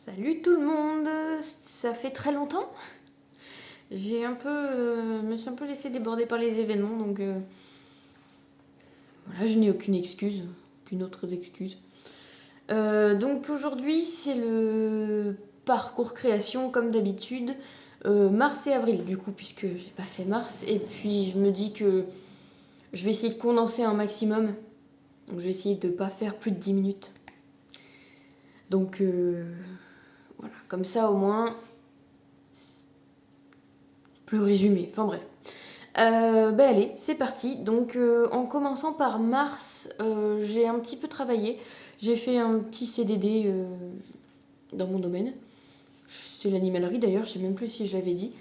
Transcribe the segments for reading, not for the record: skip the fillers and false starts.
Salut tout le monde, ça fait très longtemps. Me suis un peu laissée déborder par les événements, donc voilà, je n'ai aucune excuse, aucune autre excuse. Donc aujourd'hui, c'est le parcours création comme d'habitude, mars et avril du coup, puisque j'ai pas fait mars, et puis je me dis que je vais essayer de condenser un maximum, donc je vais essayer de pas faire plus de 10 minutes. Donc voilà, comme ça au moins plus résumé, enfin bref. Allez, c'est parti. Donc en commençant par mars, j'ai un petit peu travaillé. J'ai fait un petit CDD dans mon domaine. C'est l'animalerie d'ailleurs, je sais même plus si je l'avais dit.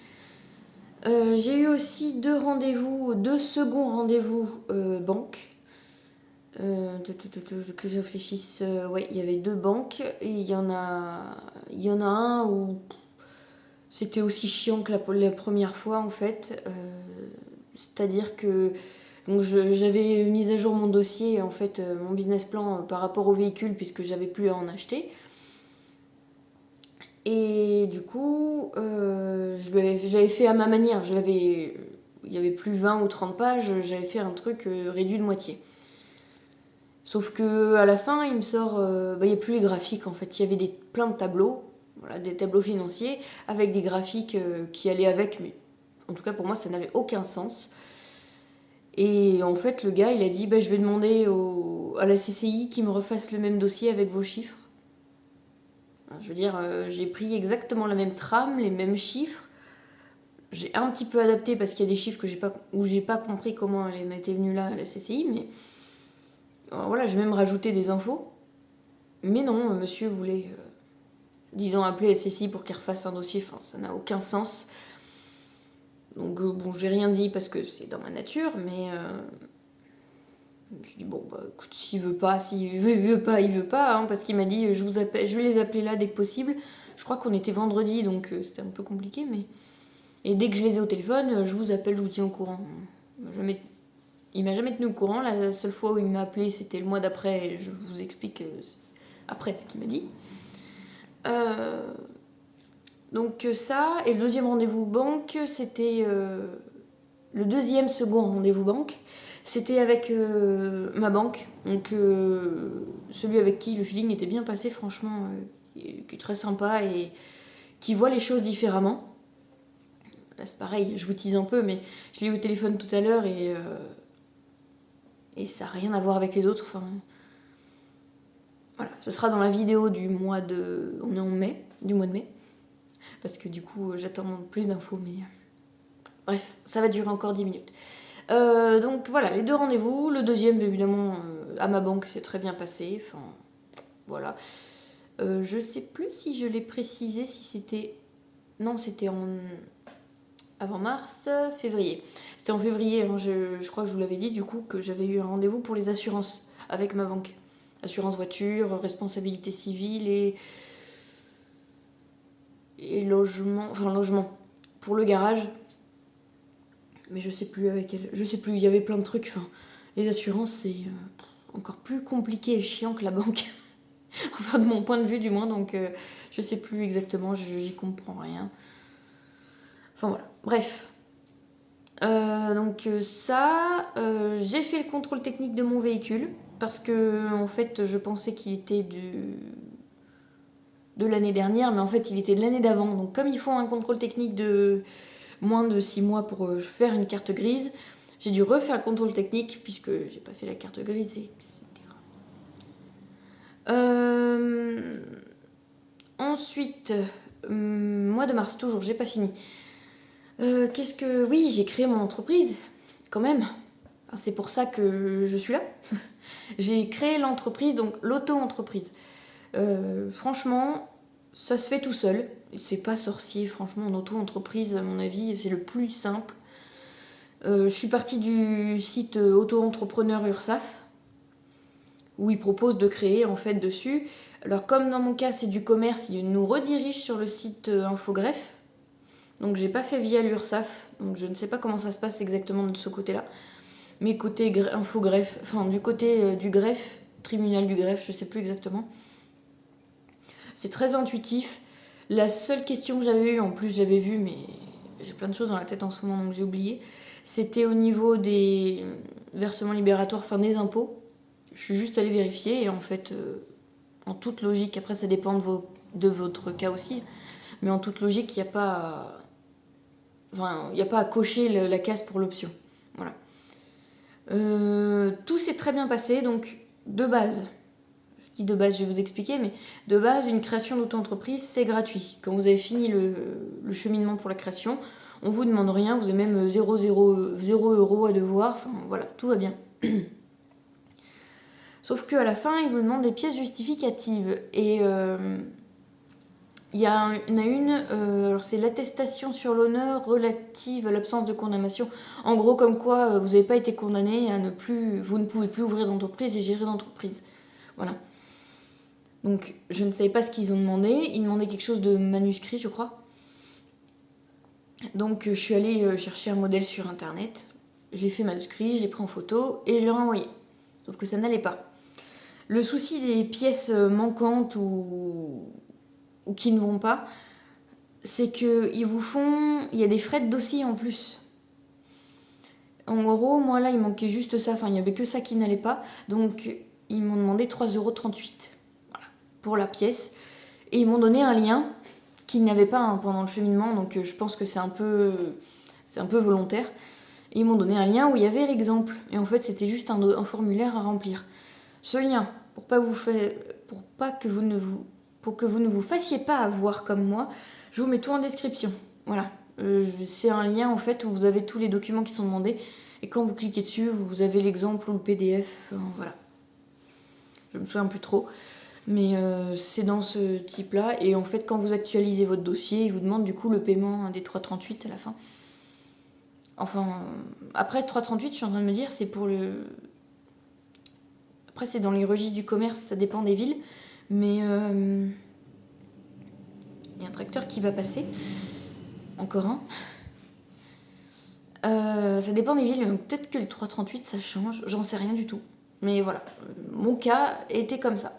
J'ai eu aussi deux seconds rendez-vous banque. Que je réfléchisse, ouais, il y avait deux banques et il y en a un où c'était aussi chiant que la première fois en fait. C'est-à-dire que donc j'avais mis à jour mon dossier, en fait, mon business plan par rapport au véhicule puisque j'avais plus à en acheter. Et du coup, je l'avais fait à ma manière. Il y avait plus 20 ou 30 pages, j'avais fait un truc réduit de moitié. Sauf que à la fin, il me sort, il n'y a plus les graphiques en fait. Il y avait plein de tableaux, voilà, des tableaux financiers avec des graphiques qui allaient avec, mais en tout cas pour moi ça n'avait aucun sens. Et en fait, le gars, il a dit je vais demander à la CCI qui me refasse le même dossier avec vos chiffres. Je veux dire, j'ai pris exactement la même trame, les mêmes chiffres. J'ai un petit peu adapté parce qu'il y a des chiffres où j'ai pas compris comment elle en était venue là à la CCI, mais voilà, j'ai même rajouté des infos. Mais non, monsieur voulait, disons, appeler la CCI pour qu'il refasse un dossier. Enfin, ça n'a aucun sens. Donc bon, j'ai rien dit parce que c'est dans ma nature, mais je dis écoute, s'il veut pas, il veut pas, il veut pas, hein, parce qu'il m'a dit je vais les appeler là dès que possible. Je crois qu'on était vendredi, donc c'était un peu compliqué, mais et dès que je les ai au téléphone, je vous appelle, je vous tiens au courant. Il m'a jamais tenu au courant. La seule fois où il m'a appelé, c'était le mois d'après. Et je vous explique après ce qu'il m'a dit. Donc ça, et le deuxième rendez-vous banque, c'était le deuxième second rendez-vous banque. C'était avec ma banque, donc celui avec qui le feeling était bien passé, franchement, qui est très sympa et qui voit les choses différemment. Là, c'est pareil, je vous tease un peu, mais je l'ai eu au téléphone tout à l'heure et ça n'a rien à voir avec les autres. Enfin, voilà, ce sera dans la vidéo du mois de... On est en mai, du mois de mai, parce que du coup, j'attends plus d'infos, mais... Bref, ça va durer encore 10 minutes. Donc voilà, les deux rendez-vous. Le deuxième, évidemment, à ma banque, c'est très bien passé. Enfin, voilà. Je sais plus si je l'ai précisé, si c'était... Non, c'était avant mars, février. C'était en février, hein, je crois que je vous l'avais dit, du coup, que j'avais eu un rendez-vous pour les assurances avec ma banque. Assurance voiture, responsabilité civile et logement... Enfin, logement. Pour le garage. Mais je sais plus avec elle. Je sais plus, il y avait plein de trucs. Enfin, les assurances, c'est encore plus compliqué et chiant que la banque. Enfin, de mon point de vue, du moins. Donc, je sais plus exactement, j'y comprends rien. Enfin, voilà. Bref. Donc, j'ai fait le contrôle technique de mon véhicule. Parce que, en fait, je pensais qu'il était de l'année dernière. Mais en fait, il était de l'année d'avant. Donc, comme il faut un contrôle technique de moins de 6 mois pour faire une carte grise, j'ai dû refaire le contrôle technique puisque j'ai pas fait la carte grise, etc. Ensuite, mois de mars, toujours, j'ai pas fini. Oui, j'ai créé mon entreprise, quand même. Enfin, c'est pour ça que je suis là. J'ai créé l'entreprise, donc l'auto-entreprise. Franchement, ça se fait tout seul. C'est pas sorcier, franchement, en auto-entreprise, à mon avis, c'est le plus simple. Je suis partie du site auto-entrepreneur URSAF, où ils proposent de créer en fait dessus. Alors comme dans mon cas c'est du commerce, ils nous redirigent sur le site Infogreffe. Donc j'ai pas fait via l'URSAF, donc je ne sais pas comment ça se passe exactement de ce côté-là. Mais côté Infogreffe, enfin du côté du greffe, tribunal du greffe, je sais plus exactement. C'est très intuitif. La seule question que j'avais eue, en plus je l'avais vue, mais j'ai plein de choses dans la tête en ce moment donc j'ai oublié, c'était au niveau des versements libératoires, enfin des impôts. Je suis juste allée vérifier et en fait, en toute logique, après ça dépend de votre cas aussi, mais en toute logique, il n'y a pas à cocher la case pour l'option. Voilà. Tout s'est très bien passé, donc de base, je dis de base, je vais vous expliquer, mais de base, une création d'auto-entreprise, c'est gratuit. Quand vous avez fini le cheminement pour la création, on vous demande rien, vous avez même 0 € à devoir, enfin voilà, tout va bien. Sauf qu'à la fin, ils vous demandent des pièces justificatives. Et il y en a une, alors c'est l'attestation sur l'honneur relative à l'absence de condamnation. En gros, comme quoi vous n'avez pas été condamné à vous ne pouvez plus ouvrir d'entreprise et gérer d'entreprise. Voilà. Donc je ne savais pas ce qu'ils ont demandé. Ils demandaient quelque chose de manuscrit, je crois. Donc je suis allée chercher un modèle sur internet. Je l'ai fait manuscrit, je l'ai pris en photo et je l'ai renvoyé. Sauf que ça n'allait pas. Le souci des pièces manquantes ou qui ne vont pas, c'est qu'il y a des frais de dossier en plus. En gros, moi là, il manquait juste ça, enfin il n'y avait que ça qui n'allait pas, donc ils m'ont demandé 3,38 €, voilà, pour la pièce. Et ils m'ont donné un lien qu'il n'y avait pas pendant le cheminement, donc je pense que c'est un peu volontaire. Et ils m'ont donné un lien où il y avait l'exemple, et en fait c'était juste un formulaire à remplir. Ce lien, pour que vous ne vous fassiez pas avoir comme moi, je vous mets tout en description. Voilà. C'est un lien en fait où vous avez tous les documents qui sont demandés et quand vous cliquez dessus, vous avez l'exemple ou le PDF. Voilà. Je me souviens plus trop. Mais c'est dans ce type-là. Et en fait, quand vous actualisez votre dossier, il vous demande du coup le paiement des 3,38 à la fin. Enfin, après 3,38, je suis en train de me dire, c'est pour le... Après, c'est dans les registres du commerce, ça dépend des villes. Mais il y a un tracteur qui va passer. Encore un. Ça dépend des villes, donc peut-être que les 3,38 ça change, j'en sais rien du tout. Mais voilà, mon cas était comme ça.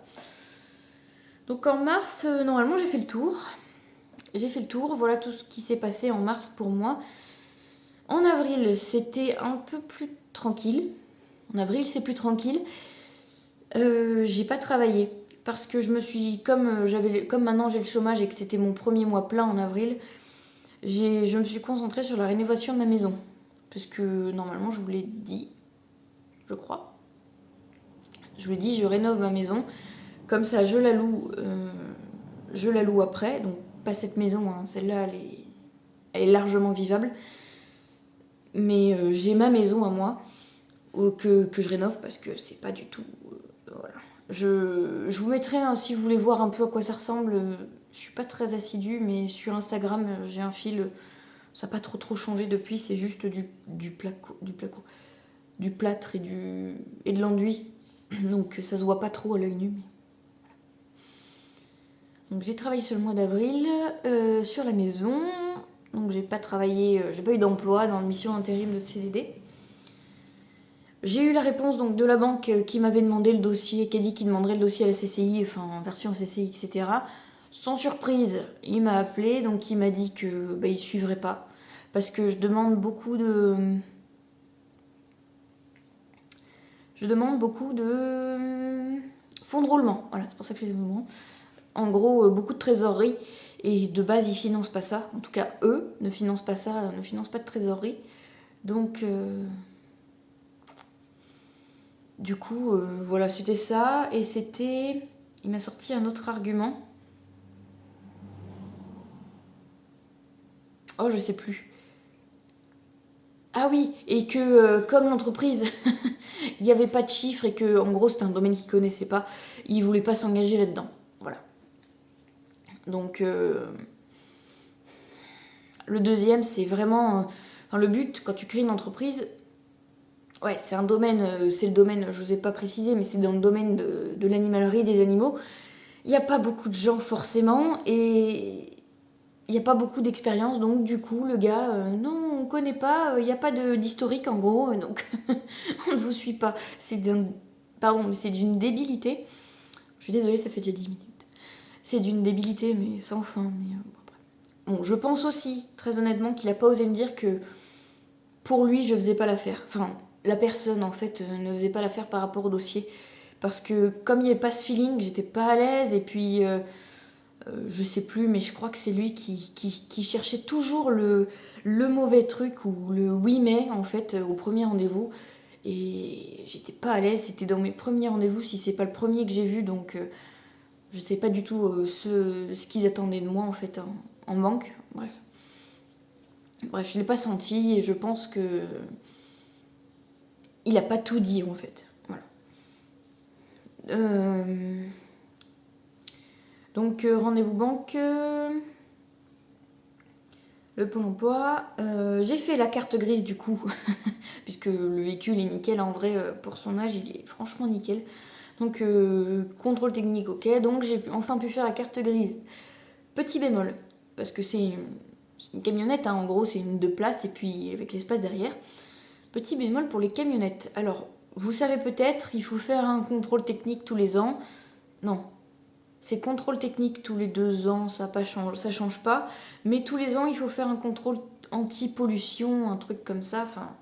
Donc en mars, normalement j'ai fait le tour. Voilà tout ce qui s'est passé en mars pour moi. En avril, c'était un peu plus tranquille. En avril, c'est plus tranquille. J'ai pas travaillé parce que je me suis, comme maintenant j'ai le chômage et que c'était mon premier mois plein en avril, je me suis concentrée sur la rénovation de ma maison. Parce que normalement, je vous l'ai dit, je crois. Je vous l'ai dit, je rénove ma maison. Comme ça, je la loue après. Donc, pas cette maison, hein. Celle-là, elle est largement vivable. Mais j'ai ma maison à moi que je rénove parce que c'est pas du tout... voilà. Je vous mettrai, hein, si vous voulez voir un peu à quoi ça ressemble. Je suis pas très assidue, mais sur Instagram, j'ai un fil... Ça n'a pas trop changé depuis, c'est juste du plâtre et de l'enduit. Donc ça se voit pas trop à l'œil nu. Donc j'ai travaillé sur le mois d'avril sur la maison. Donc j'ai pas eu d'emploi dans une mission intérim de CDD. J'ai eu la réponse donc de la banque qui m'avait demandé le dossier, qui a dit qu'il demanderait le dossier à la CCI, enfin en version CCI, etc. Sans surprise, il m'a appelé, donc il m'a dit que il suivrait pas. Parce que je demande beaucoup de fonds de roulement. Voilà, c'est pour ça que je fais des mouvements. En gros, beaucoup de trésorerie. Et de base, ils financent pas ça. En tout cas, eux ne financent pas ça, ne financent pas de trésorerie. Donc, du coup, voilà, c'était ça. Et c'était... Il m'a sorti un autre argument. Oh, je sais plus. Ah oui, et que comme l'entreprise, il n'y avait pas de chiffres et que en gros c'était un domaine qu'ils ne connaissaient pas, ils ne voulaient pas s'engager là-dedans. Voilà. Donc le deuxième, c'est vraiment... le but, quand tu crées une entreprise, ouais, c'est un domaine, c'est le domaine, je ne vous ai pas précisé, mais c'est dans le domaine de l'animalerie, des animaux. Il n'y a pas beaucoup de gens forcément et... Il n'y a pas beaucoup d'expérience, donc du coup, le gars, non, on ne connaît pas, il n'y a pas d'historique en gros, donc on ne vous suit pas. C'est d'une débilité. Je suis désolée, ça fait déjà 10 minutes. c'est d'une débilité, mais sans fin. Bon, je pense aussi, très honnêtement, qu'il a pas osé me dire que pour lui, je faisais pas l'affaire. Enfin, la personne, en fait, ne faisait pas l'affaire par rapport au dossier. Parce que comme il n'y avait pas ce feeling, j'étais pas à l'aise, et puis je sais plus, mais je crois que c'est lui qui cherchait toujours le mauvais truc ou le oui mais en fait au premier rendez-vous. Et j'étais pas à l'aise, c'était dans mes premiers rendez-vous, si c'est pas le premier que j'ai vu, donc je sais pas du tout ce qu'ils attendaient de moi en fait en banque. Bref, je l'ai pas senti et je pense que il a pas tout dit en fait. Voilà. Donc rendez-vous banque, le Pôle emploi. J'ai fait la carte grise du coup, puisque le véhicule est nickel en vrai pour son âge, il est franchement nickel. Donc contrôle technique ok, donc j'ai enfin pu faire la carte grise. Petit bémol, parce que c'est une camionnette, hein, en gros c'est une 2 places et puis avec l'espace derrière. Petit bémol pour les camionnettes. Alors, vous savez peut-être, il faut faire un contrôle technique tous les ans. Non, c'est contrôle technique tous les 2 ans, ça change pas. Mais tous les ans, il faut faire un contrôle anti-pollution, un truc comme ça. Enfin,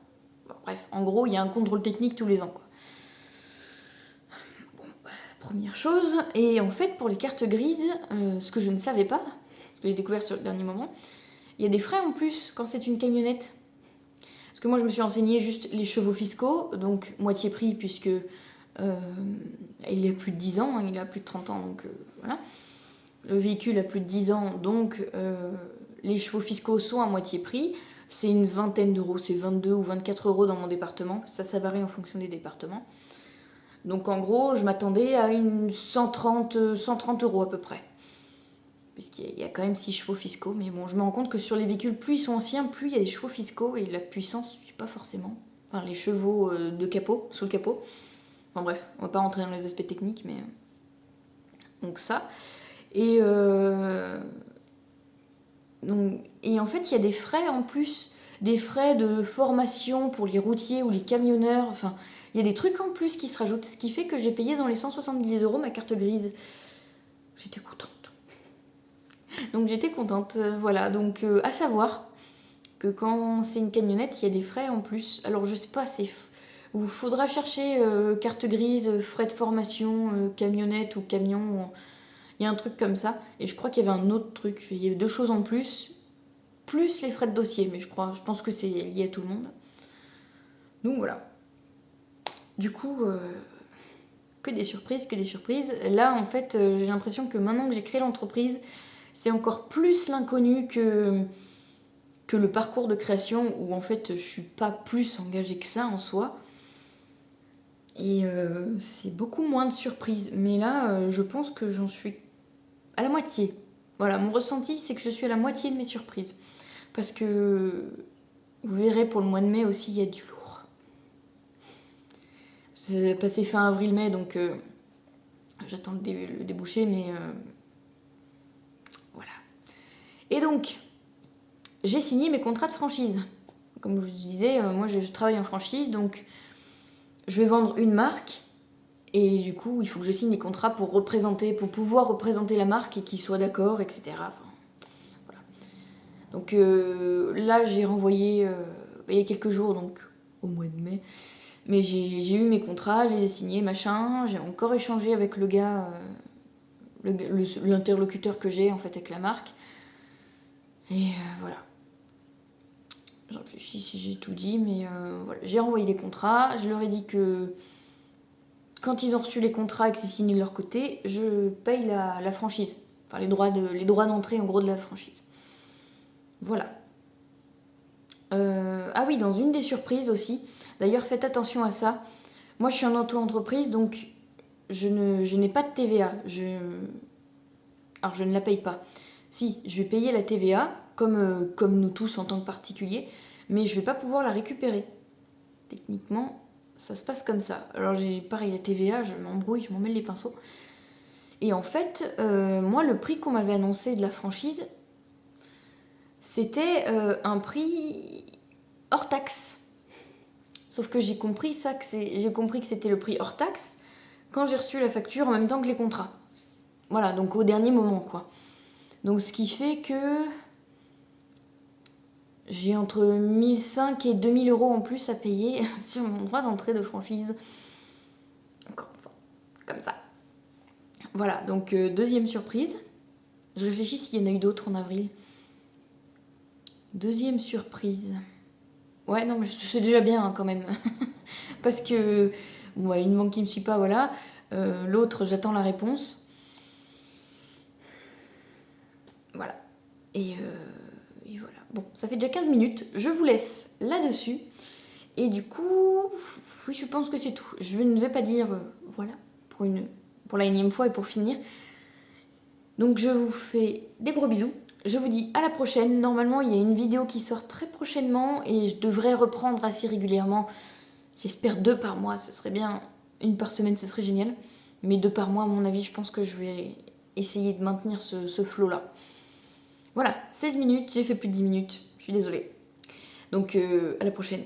bref, en gros, il y a un contrôle technique tous les ans, quoi. Bon, première chose. Et en fait, pour les cartes grises, ce que je ne savais pas, que j'ai découvert sur le dernier moment, il y a des frais en plus quand c'est une camionnette. Parce que moi, je me suis renseignée juste les chevaux fiscaux, donc moitié prix, puisque il a plus de 10 ans, hein, il a plus de 30 ans, donc voilà. Le véhicule a plus de 10 ans, donc les chevaux fiscaux sont à moitié prix. C'est une vingtaine d'euros, c'est 22 ou 24 euros dans mon département. Ça varie en fonction des départements. Donc en gros, je m'attendais à une 130 euros à peu près. Puisqu'il y a quand même 6 chevaux fiscaux. Mais bon, je me rends compte que sur les véhicules, plus ils sont anciens, plus il y a des chevaux fiscaux et la puissance ne suit pas forcément. Enfin, les chevaux de capot, sous le capot. Enfin bref, on va pas rentrer dans les aspects techniques, mais... Donc ça. Et en fait, il y a des frais en plus, des frais de formation pour les routiers ou les camionneurs. Enfin, il y a des trucs en plus qui se rajoutent, ce qui fait que j'ai payé dans les 170 euros ma carte grise. J'étais contente. Donc j'étais contente, voilà. Donc à savoir que quand c'est une camionnette, il y a des frais en plus. Alors je sais pas, il faudra chercher carte grise, frais de formation, camionnette ou camion. Il y a un truc comme ça. Et je crois qu'il y avait un autre truc. Il y avait 2 choses en plus les frais de dossier. Mais je pense que c'est lié à tout le monde. Donc voilà. Du coup, que des surprises, que des surprises. Là, en fait, j'ai l'impression que maintenant que j'ai créé l'entreprise, c'est encore plus l'inconnu que le parcours de création où en fait je suis pas plus engagée que ça en soi. Et c'est beaucoup moins de surprises. Mais là, je pense que j'en suis à la moitié. Voilà, mon ressenti, c'est que je suis à la moitié de mes surprises. Parce que vous verrez, pour le mois de mai aussi, il y a du lourd. C'est passé fin avril-mai, donc j'attends le débouché, mais voilà. Et donc, j'ai signé mes contrats de franchise. Comme je vous disais, moi je travaille en franchise, donc je vais vendre une marque. Et du coup, il faut que je signe des contrats pour pouvoir représenter la marque et qu'ils soient d'accord, etc. Enfin, voilà. Donc là, j'ai renvoyé il y a quelques jours, donc au mois de mai. Mais j'ai eu mes contrats, je les ai signés, machin. J'ai encore échangé avec le gars, l'interlocuteur que j'ai en fait avec la marque. Et voilà. Je réfléchis si j'ai tout dit, mais voilà. J'ai renvoyé des contrats. Je leur ai dit que quand ils ont reçu les contrats et que c'est signé de leur côté, je paye la franchise. Enfin, les droits d'entrée, en gros, de la franchise. Voilà. Ah oui, dans une des surprises aussi. D'ailleurs, faites attention à ça. Moi, je suis en auto-entreprise, donc je n'ai pas de TVA. Alors, je ne la paye pas. Si, je vais payer la TVA, comme nous tous en tant que particuliers, mais je ne vais pas pouvoir la récupérer. Techniquement, ça se passe comme ça. Alors, j'ai pareil, la TVA, je m'embrouille, je m'en mêle les pinceaux. Et en fait, moi, le prix qu'on m'avait annoncé de la franchise, c'était un prix hors taxe. Sauf que j'ai compris que c'était le prix hors taxe quand j'ai reçu la facture en même temps que les contrats. Voilà, donc au dernier moment, quoi. Donc ce qui fait que j'ai entre 1005 et 2000 euros en plus à payer sur mon droit d'entrée de franchise. Encore une fois, comme ça. Voilà, donc deuxième surprise. Je réfléchis s'il y en a eu d'autres en avril. Deuxième surprise. Ouais, non, mais c'est déjà bien hein, quand même. Parce que, bon, une banque qui ne me suit pas, voilà. L'autre, j'attends la réponse. Voilà. Et voilà. Bon, ça fait déjà 15 minutes. Je vous laisse là-dessus. Et du coup, oui, je pense que c'est tout. Je ne vais pas dire, voilà, pour la énième fois et pour finir. Donc je vous fais des gros bisous. Je vous dis à la prochaine. Normalement, il y a une vidéo qui sort très prochainement et je devrais reprendre assez régulièrement. J'espère 2 par mois, ce serait bien. 1 par semaine, ce serait génial. Mais 2 par mois, à mon avis, je pense que je vais essayer de maintenir ce flow-là. Voilà, 16 minutes, j'ai fait plus de 10 minutes. Je suis désolée. Donc à la prochaine.